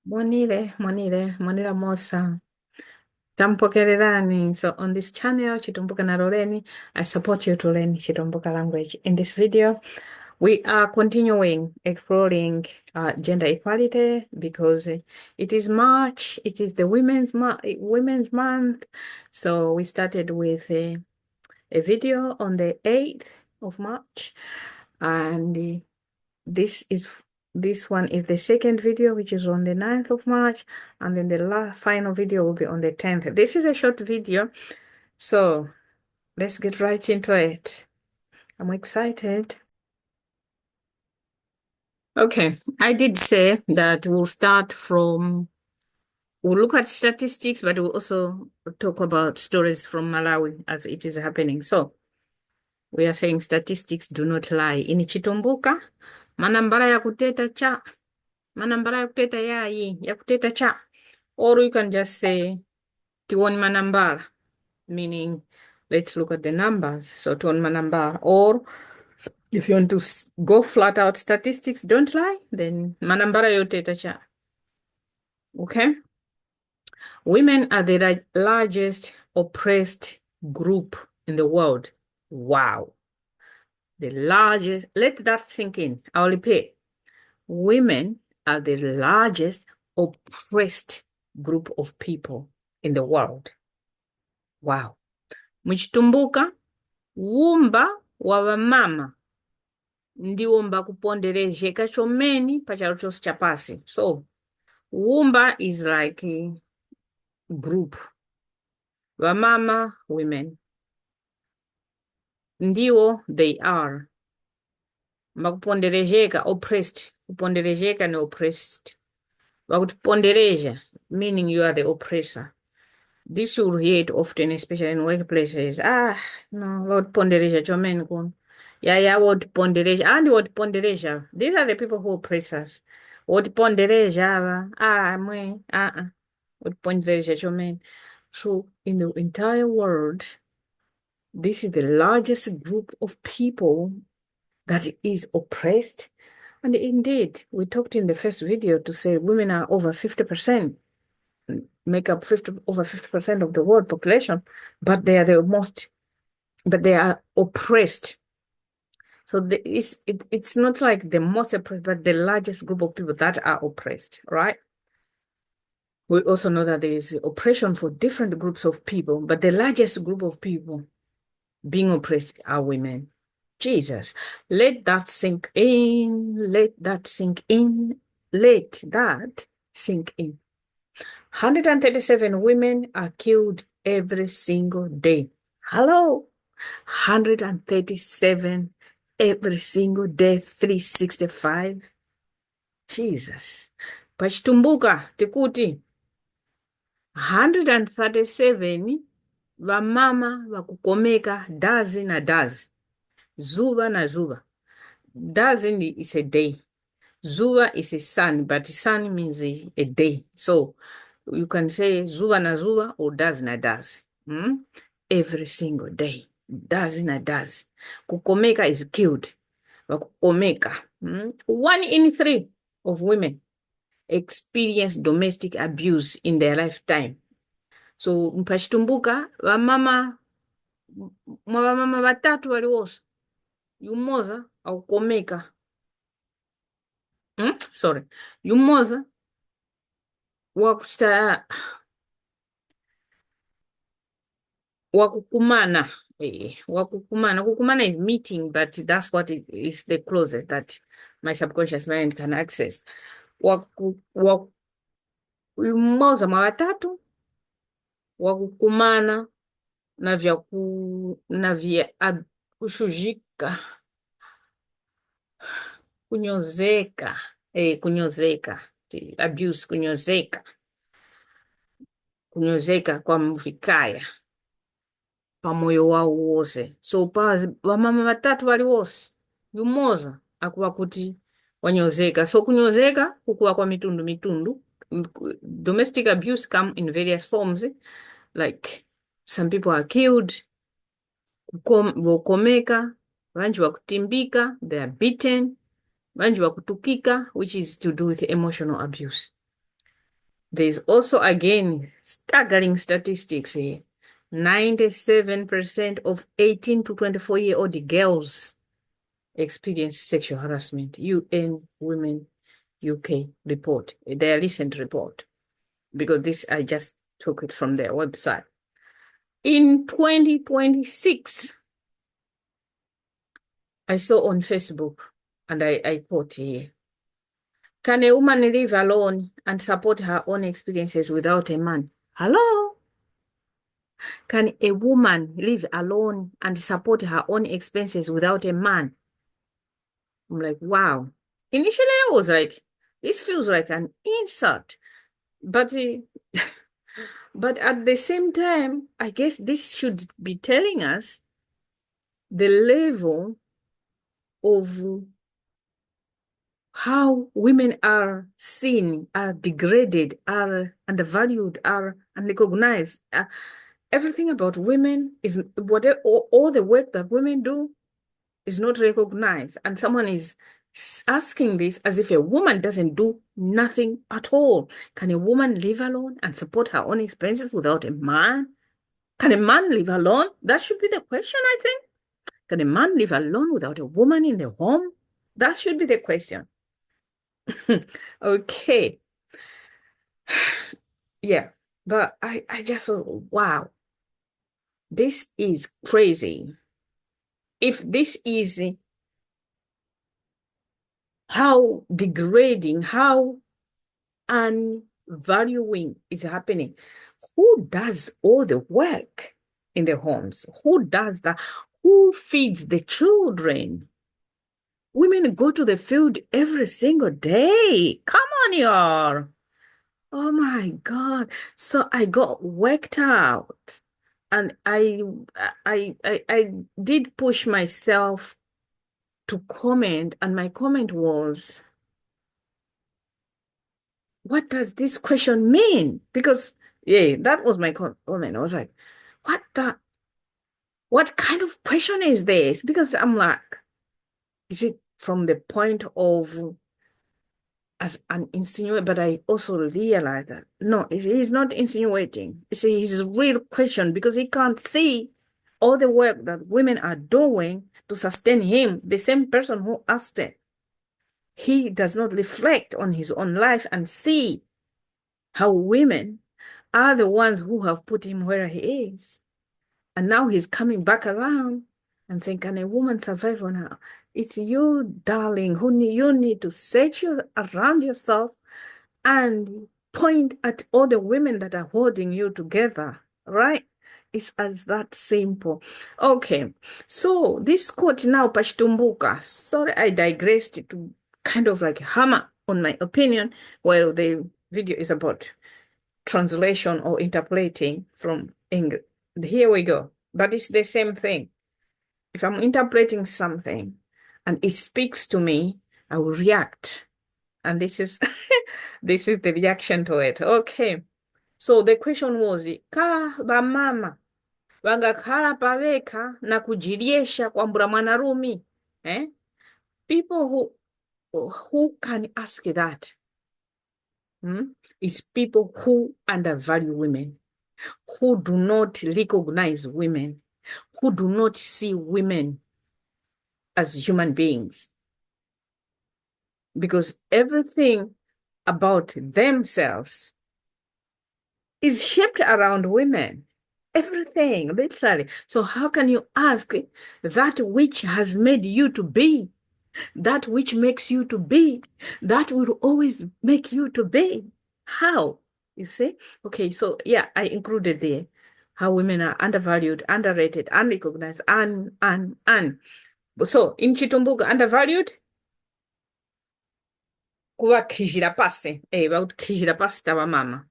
Monira Mosa. Tampokererani. So on this channel, Chitumbuka Naroreni, I support you to learn Chitumbuka language. In this video, we are continuing exploring gender equality because it is March. It is the Women's Month. So we started with a video on the 8th of March, and this is this one is the second video, which is on the 9th of March, and then the last final video will be on the 10th. This is a short video, so let's get right into it. I'm excited. Okay, I did say that we'll look at statistics, but we'll also talk about stories from Malawi as it is happening. So we are saying statistics do not lie. Ini Chitumbuka, manambara ya kuteta cha, manambara ya kuteta yayi, ya kuteta cha. Or you can just say tuone manambara, meaning let's look at the numbers. So tuone manambara. Or if you want to go flat out statistics, don't lie, then manambara yote tacha. Okay? Women are the largest oppressed group in the world. Wow. The largest, let that sink in. I'll repeat. Women are the largest oppressed group of people in the world. Wow. Muchitumbuka, wumba wa vamama ndiwo mbakuponderezheka chomeni pachalo chose chapasi. So, wumba is like a group. Vamama, women. Ndiwo, they are. Mbakuponderezheka, oppressed. Kuponderezheka no oppressed. Vakutipondereja, meaning you are the oppressor. This you'll hear it often, especially in workplaces. No, what ponderesha chomen kun. Yeah, what ponderesha. And what ponderesha. These are the people who oppress us. What ponderesha. What ponderesha chomen. So, in the entire world, this is the largest group of people that is oppressed. And indeed, we talked in the first video to say women are over 50%. Make up over 50% of the world population, but they are they are oppressed. So it's not like the most oppressed, but the largest group of people that are oppressed, right? We also know that there is oppression for different groups of people, but the largest group of people being oppressed are women. Jesus, let that sink in, let that sink in, let that sink in. 137 women are killed every single day. Hello? 137 every single day, 365. Jesus. Pachitumbuka, tikuti. 137 vamama vakukomeka dazi na dazi. Zuva na zuva. Dazi is a day. Zuva is a sun, but sun means a day. So you can say zuva na zuva or dazi na dazi. Every single day. Dazi na dazi. Kukomeka is killed. Kukomeka. 1 in 3 of women experience domestic abuse in their lifetime. So mpachitumbuka vamama vatatu valiwosa yumoza akukomeka. Sorry. Yumoza wakuchita wakukumana. Wakukumana. Kukumana is meeting, but that's what it is, the closest that my subconscious mind can access. Yumoza mwa watatu wakukumana na vya kushujika. Kunyozeka. Kunyozeka. Abuse, kunyozeka. Kunyozeka kwa mvikaya. Pamoyo wao wose. So vamama vatatu vali wose. Yumoza akuwa kuti wanyozeka. So kunyozeka kukuwa kwa mitundu. Domestic abuse come in various forms. Like some people are killed. Vokomeka. Vanji wakutimbika. They are beaten. Vanji wakutukika, which is to do with emotional abuse. There's also, again, staggering statistics here. 97% of 18 to 24-year-old girls experience sexual harassment. UN Women UK report, their recent report, because this, I just took it from their website. In 2026, I saw on Facebook, and I quote here, can a woman live alone and support her own experiences without a man? Hello? Can a woman live alone and support her own expenses without a man? I'm like, wow. Initially, I was like, this feels like an insult. But, but at the same time, I guess this should be telling us the level of how women are seen, are degraded, are undervalued, are unrecognized. Everything about women is whatever, all the work that women do is not recognized. And someone is asking this as if a woman doesn't do nothing at all. Can a woman live alone and support her own expenses without a man? Can a man live alone? That should be the question, I think. Can a man live alone without a woman in the home? That should be the question. Okay. Yeah. But I just thought, wow, this is crazy. If this is how degrading, how unvaluing is happening, who does all the work in the homes? Who does that? Who feeds the children? Women go to the field every single day. Come on, y'all. Oh my God. So I got worked out. And I did push myself to comment, and my comment was, what does this question mean? Because, yeah, that was my comment. I was like, what kind of question is this? Because I'm like, is it from the point of as an insinuate? But I also realized that no, he's not insinuating. It's his real question, because he can't see all the work that women are doing to sustain him, the same person who asked it. He does not reflect on his own life and see how women are the ones who have put him where he is. And now he's coming back around and saying, can a woman survive on her? It's you, darling, you need to set you around yourself and point at all the women that are holding you together, right? It's as that simple. Okay, so this quote now, Chitumbuka. Sorry, I digressed to kind of like hammer on my opinion, while the video is about translation or interpreting from English. Here we go. But it's the same thing. If I'm interpreting something and it speaks to me, I will react. And this is this is the reaction to it. Okay. So the question was, ka bamama vangakhala paveka na kujiryesha kwambura mwanarumi? Eh? People who can ask that is people who undervalue women, who do not recognize women, who do not see women as human beings. Because everything about themselves is shaped around women. Everything, literally. So how can you ask that which has made you to be, that which makes you to be, that will always make you to be? How? You see? Okay, so yeah, I included there how women are undervalued, underrated, unrecognized, and. So in Chitumbuka, undervalued, kuvakhishira pasi. Vakukhishira pasi tava mama.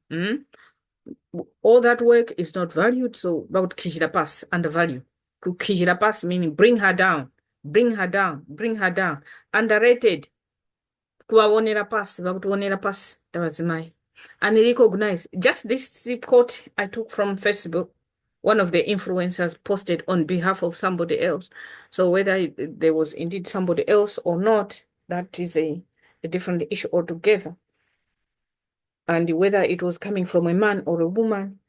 All that work is not valued, so vakukhishira pasi, undervalue. Kukhishira pasi meaning bring her down, bring her down, bring her down. Underrated, kuvaonera pasi, vakutionera pasi tavadzimai. And recognize, just this quote I took from Facebook, one of the influencers posted on behalf of somebody else. So whether there was indeed somebody else or not, that is a different issue altogether. And whether it was coming from a man or a woman,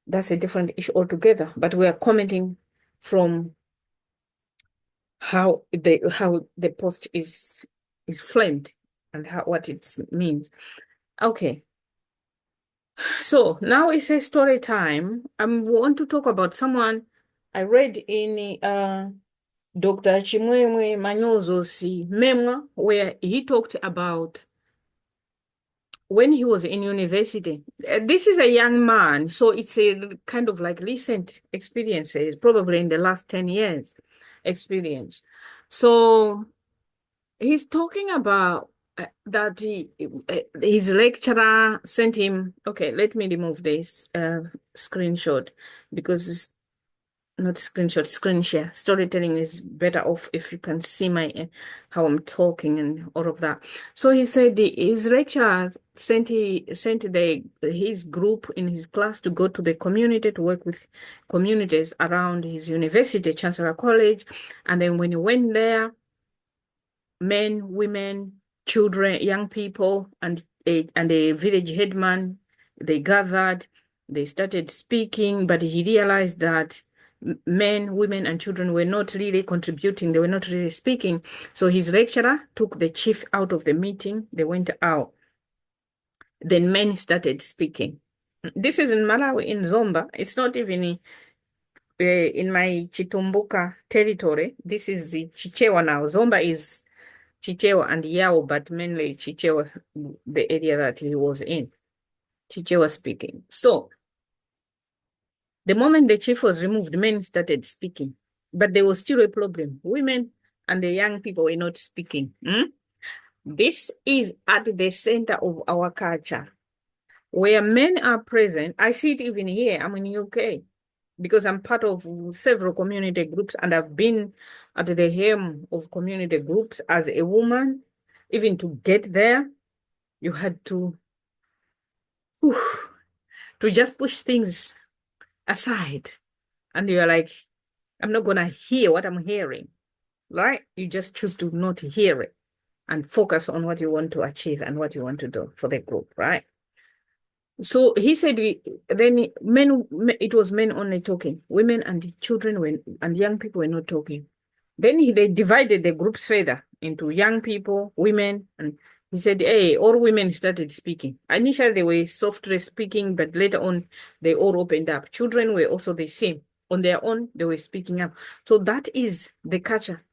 that's a different issue altogether. But we are commenting from how the post is framed and what it means. Okay. So now it's a story time. I want to talk about someone I read in Dr. Chimwemwe Manyozo's memoir, where he talked about when he was in university. This is a young man, so it's a kind of like recent experiences, probably in the last 10 years experience. So he's talking about that his lecturer sent him. Okay, let me remove this screenshot because it's not screenshot, screen share. Storytelling is better off if you can see my how I'm talking and all of that. So he said his lecturer sent his group in his class to go to the community to work with communities around his university, Chancellor College, and then when he went there, men, women, children, young people, and a village headman, they gathered, they started speaking, but he realized that men, women, and children were not really contributing, they were not really speaking. So his lecturer took the chief out of the meeting, they went out. Then men started speaking. This is in Malawi, in Zomba. It's not even in my Chitumbuka territory. This is the Chichewa now. Zomba is Chichewa and Yao, but mainly Chichewa, the area that he was in. Chichewa speaking. So the moment the chief was removed, men started speaking, but there was still a problem. Women and the young people were not speaking. This is at the center of our culture. Where men are present, I see it even here. I'm in UK because I'm part of several community groups and I've been at the helm of community groups as a woman. Even to get there, you had whew, to just push things aside. And you're like, I'm not going to hear what I'm hearing, right? You just choose to not hear it and focus on what you want to achieve and what you want to do for the group, right? So he said, then it was men only talking. Women and children and young people were not talking. Then they divided the groups further into young people, women, and he said, hey, all women started speaking. Initially, they were softly speaking, but later on, they all opened up. Children were also the same. On their own, they were speaking up. So that is the culture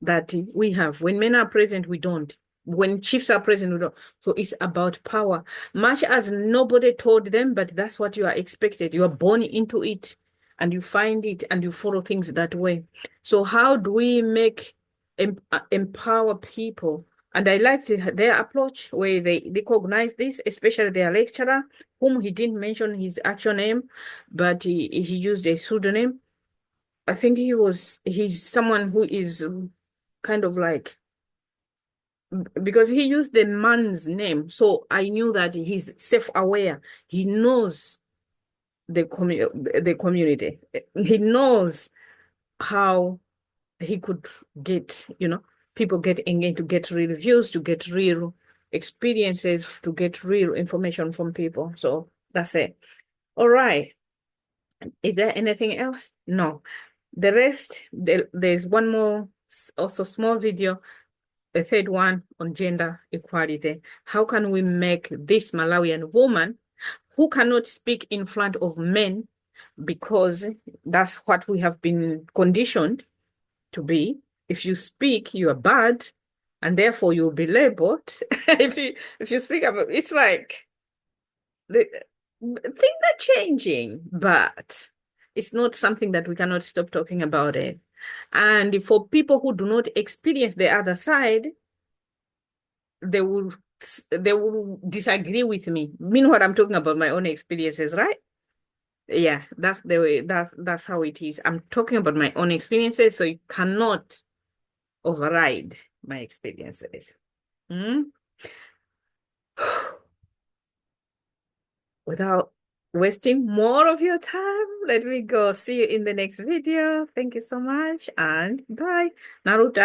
that we have. When men are present, we don't. When chiefs are present, we don't. So it's about power. Much as nobody told them, but that's what you are expected. You are born into it and you find it and you follow things that way. So how do we empower people? And I liked their approach where they recognize this, especially their lecturer, whom he didn't mention his actual name, but he used a pseudonym. I think he's someone who is kind of like, because he used the man's name. So I knew that he's self-aware. He knows the community. He knows how he could get, people get engaged, to get real views, to get real experiences, to get real information from people. So that's it. All right. Is there anything else? No. The rest, there's one more, also small video, the third one on gender equality. How can we make this Malawian woman who cannot speak in front of men because that's what we have been conditioned to be. If you speak, you are bad, and therefore you'll be labeled. if you speak about, it's like the things are changing, but it's not something that we cannot stop talking about it. And for people who do not experience the other side, they will disagree with me. Meanwhile, I'm talking about my own experiences, right? Yeah, that's the way, that's how it is. I'm talking about my own experiences, so you cannot override my experiences. Mm? Without wasting more of your time, let me go. See you in the next video. Thank you so much and bye. Naruto